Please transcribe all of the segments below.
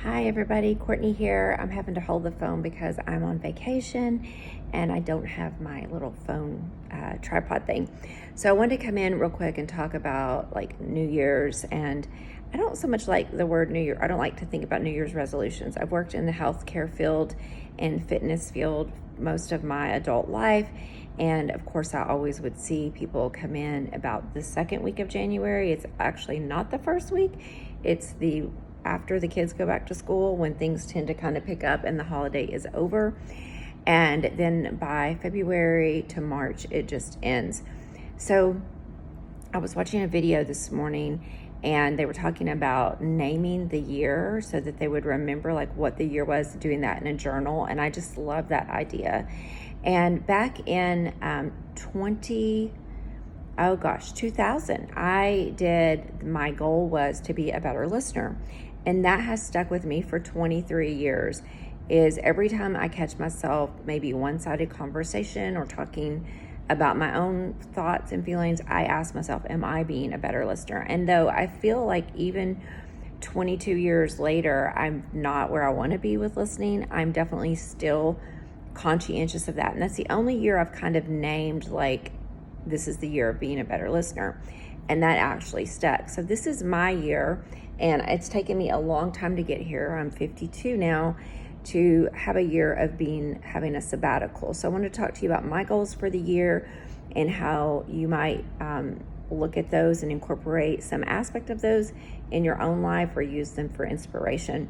Hi everybody, Courtney here. I'm having to hold the phone because I'm on vacation and I don't have my little phone tripod thing. So I wanted to come in real quick and talk about like New Year's, and I don't so much like the word New Year. I don't like to think about New Year's resolutions. I've worked in the healthcare field and fitness field most of my adult life, and of course I always would see people come in about the second week of January. It's actually not the first week. It's the after the kids go back to school, when things tend to kind of pick up and the holiday is over. And then by February to March, it just ends. So I was watching a video this morning and they were talking about naming the year so that they would remember like what the year was, doing that in a journal. And I just love that idea. And back in 2000, my goal was to be a better listener. And that has stuck with me for 23 years, is every time I catch myself maybe one-sided conversation or talking about my own thoughts and feelings, I ask myself, am I being a better listener? And though I feel like even 22 years later, I'm not where I want to be with listening, I'm definitely still conscientious of that. And that's the only year I've kind of named like, this is the year of being a better listener. And that actually stuck. So this is my year, and it's taken me a long time to get here. I'm 52 now, to have a year of having a sabbatical. So I want to talk to you about my goals for the year and how you might look at those and incorporate some aspect of those in your own life or use them for inspiration.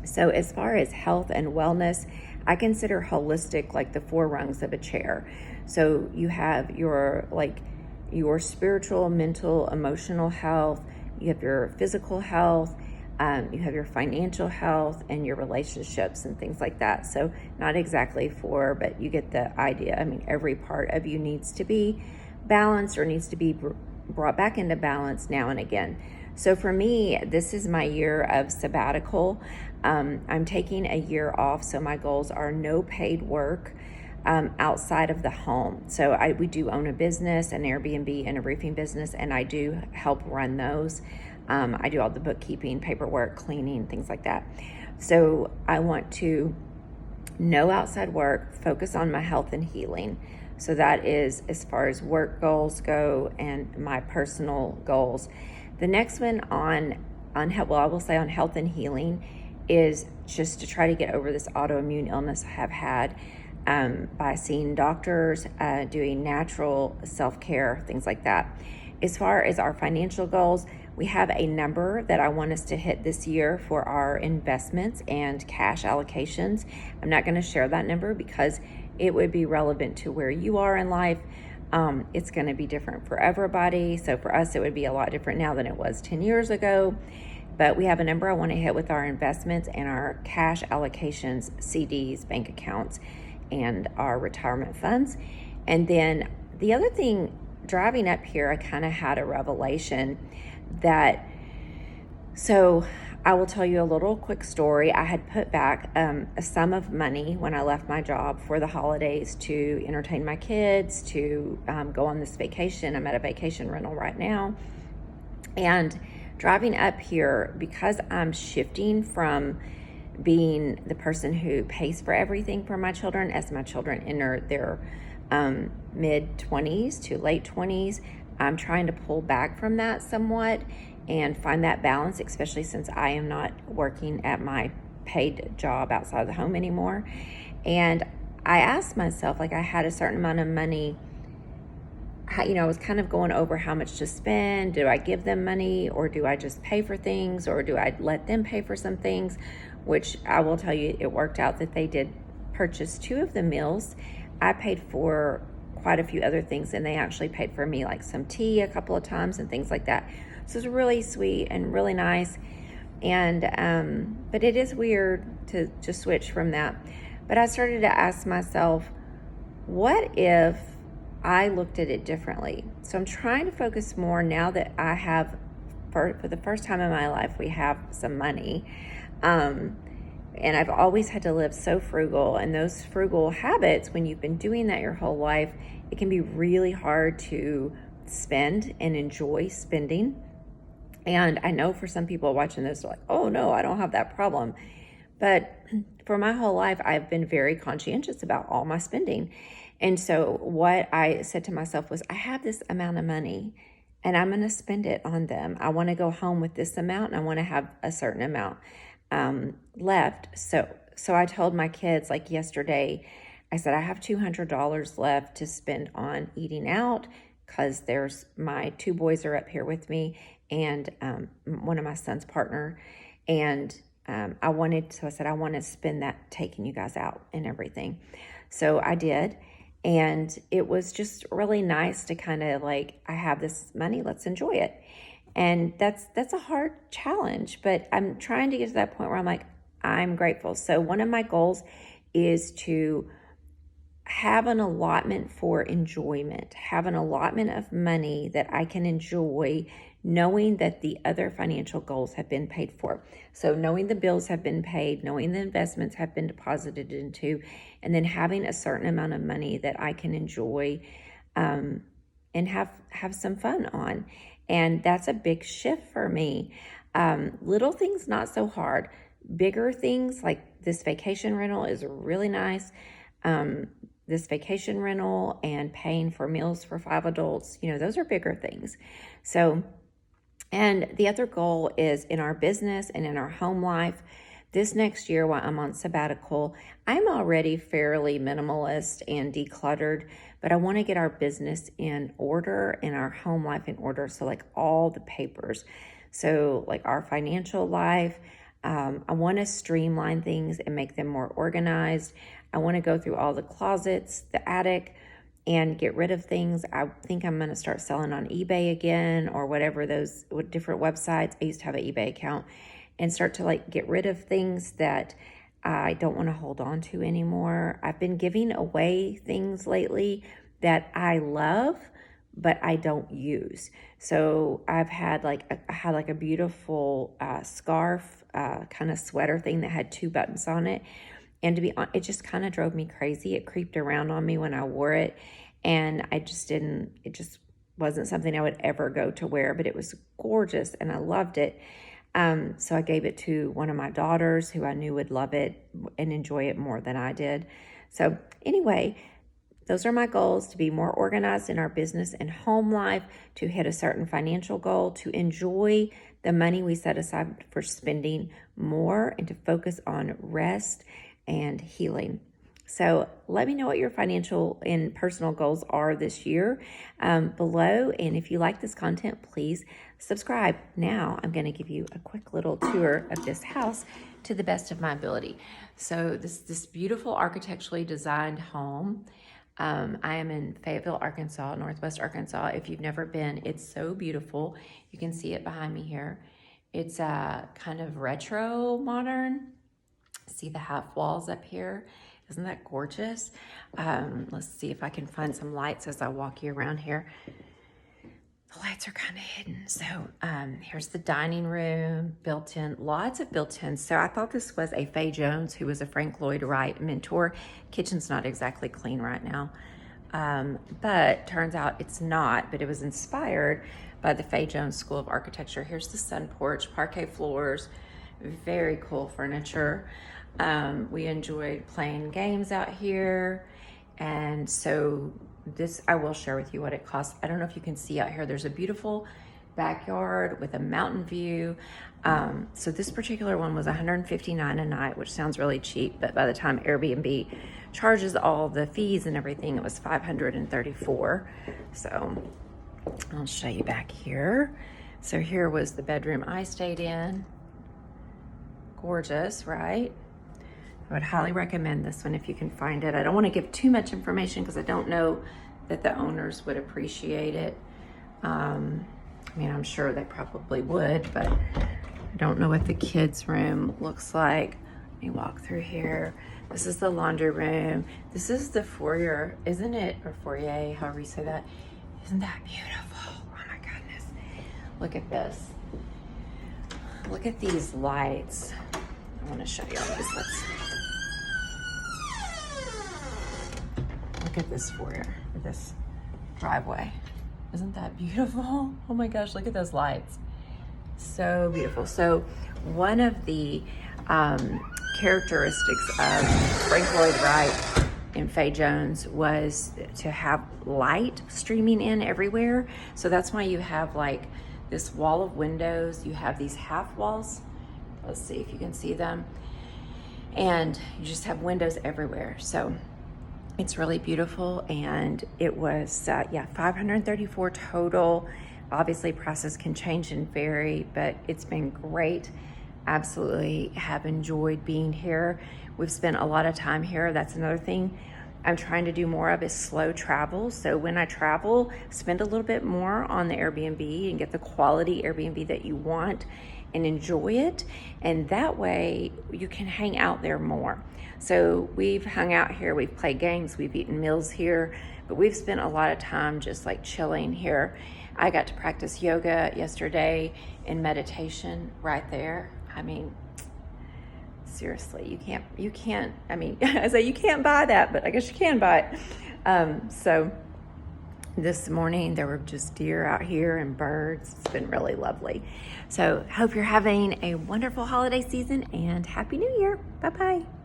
So as far as health and wellness, I consider holistic like the four rungs of a chair. So you have your spiritual, mental, emotional health, you have your physical health, you have your financial health, and your relationships and things like that. So not exactly four, but you get the idea. I mean, every part of you needs to be balanced or needs to be brought back into balance now and again. So for me, this is my year of sabbatical. I'm taking a year off, so my goals are no paid work outside of the home. So we do own a business, an Airbnb and a roofing business, and I do help run those. I do all the bookkeeping, paperwork, cleaning, things like that. So I want to no outside work, focus on my health and healing. So that is as far as work goals go and my personal goals. The next one on health and healing is just to try to get over this autoimmune illness I have had by seeing doctors, doing natural self-care, things like that. As far as our financial goals, we have a number that I want us to hit this year for our investments and cash allocations. I'm not going to share that number because it would be relevant to where you are in life. It's going to be different for everybody. So for us, it would be a lot different now than it was 10 years ago. But we have a number I want to hit with our investments and our cash allocations, CDs, bank accounts, and our retirement funds. And then the other thing, driving up here, I kind of had a revelation so I will tell you a little quick story. I had put back a sum of money when I left my job for the holidays to entertain my kids, to go on this vacation. I'm at a vacation rental right now. And driving up here, because I'm shifting from being the person who pays for everything for my children as my children enter their mid-20s to late 20s, I'm trying to pull back from that somewhat and find that balance, especially since I am not working at my paid job outside of the home anymore. And I asked myself, like, I had a certain amount of money. I was kind of going over how much to spend. Do I give them money, or do I just pay for things, or do I let them pay for some things? Which I will tell you, it worked out that they did purchase 2 of the meals. I paid for quite a few other things, and they actually paid for me like some tea a couple of times and things like that. So it's really sweet and really nice. And but it is weird to switch from that. But I started to ask myself, what if I looked at it differently? So I'm trying to focus more now that I have, for the first time in my life, we have some money. And I've always had to live so frugal, and those frugal habits, when you've been doing that your whole life, it can be really hard to spend and enjoy spending. And I know for some people watching this, they're like, oh no, I don't have that problem. But for my whole life, I've been very conscientious about all my spending. And so what I said to myself was, I have this amount of money and I'm going to spend it on them. I want to go home with this amount and I want to have a certain amount left. So I told my kids, like yesterday, I said, I have $200 left to spend on eating out because there's my two boys are up here with me and one of my son's partner. And so I said, I want to spend that taking you guys out and everything. So I did. And it was just really nice to kind of like, I have this money, let's enjoy it. And that's a hard challenge, but I'm trying to get to that point where I'm like, I'm grateful. So one of my goals is to have an allotment for enjoyment, have an allotment of money that I can enjoy, knowing that the other financial goals have been paid for. So knowing the bills have been paid, knowing the investments have been deposited into, and then having a certain amount of money that I can enjoy and have some fun on. And that's a big shift for me. Little things, not so hard. Bigger things like this vacation rental is really nice. This vacation rental and paying for meals for 5 adults, those are bigger things. So, and the other goal is in our business and in our home life. This next year, while I'm on sabbatical, I'm already fairly minimalist and decluttered, but I want to get our business in order and our home life in order. So like all the papers. So like our financial life, I want to streamline things and make them more organized. I want to go through all the closets, the attic, and get rid of things. I think I'm going to start selling on eBay again or whatever those different websites. I used to have an eBay account and start to like get rid of things that I don't want to hold on to anymore. I've been giving away things lately that I love, but I don't use. So I had like a beautiful scarf, kind of sweater thing that had 2 buttons on it. And to be honest, it just kind of drove me crazy. It creeped around on me when I wore it. And it just wasn't something I would ever go to wear, but it was gorgeous and I loved it. So I gave it to one of my daughters who I knew would love it and enjoy it more than I did. So anyway, those are my goals: to be more organized in our business and home life, to hit a certain financial goal, to enjoy the money we set aside for spending more, and to focus on rest and healing. So let me know what your financial and personal goals are this year below. And if you like this content, please subscribe. Now I'm going to give you a quick little tour of this house to the best of my ability. So this beautiful architecturally designed home. I am in Fayetteville, Arkansas, Northwest Arkansas. If you've never been, it's so beautiful. You can see it behind me here. It's kind of retro modern. See the half walls up here? Isn't that gorgeous? Let's see if I can find some lights as I walk you around here. The lights are kind of hidden. So here's the dining room, built in, lots of built-ins. So I thought this was a Faye Jones, who was a Frank Lloyd Wright mentor. Kitchen's not exactly clean right now, but turns out it's not, but it was inspired by the Faye Jones School of Architecture. Here's the sun porch, parquet floors, very cool furniture. We enjoyed playing games out here. And so this, I will share with you what it costs. I don't know if you can see out here, there's a beautiful backyard with a mountain view. So this particular one was $159 a night, which sounds really cheap, but by the time Airbnb charges all the fees and everything, it was $534. So I'll show you back here. So here was the bedroom I stayed in. Gorgeous, right? I would highly recommend this one if you can find it. I don't want to give too much information because I don't know that the owners would appreciate it. I mean, I'm sure they probably would, but I don't know what the kids' room looks like. Let me walk through here. This is the laundry room. This is the foyer, isn't it? Or foyer, however you say that. Isn't that beautiful? Oh my goodness. Look at this. Look at these lights. I want to show you all these lights. Look at this foyer, this driveway. Isn't that beautiful? Oh my gosh, look at those lights. So beautiful. So one of the characteristics of Frank Lloyd Wright and Faye Jones was to have light streaming in everywhere. So that's why you have like this wall of windows. You have these half walls. Let's see if you can see them. And you just have windows everywhere. So it's really beautiful. And it was, $534 total. Obviously prices can change and vary, but it's been great. Absolutely have enjoyed being here. We've spent a lot of time here. That's another thing I'm trying to do more of is slow travel. So when I travel, spend a little bit more on the Airbnb and get the quality Airbnb that you want and enjoy it. And that way you can hang out there more. So we've hung out here, we've played games, we've eaten meals here, but we've spent a lot of time just like chilling here. I got to practice yoga yesterday and meditation right there. I mean, seriously, you can't, I mean, I say you can't buy that, but I guess you can buy it. So this morning there were just deer out here and birds. It's been really lovely. So hope you're having a wonderful holiday season and Happy New Year. Bye-bye.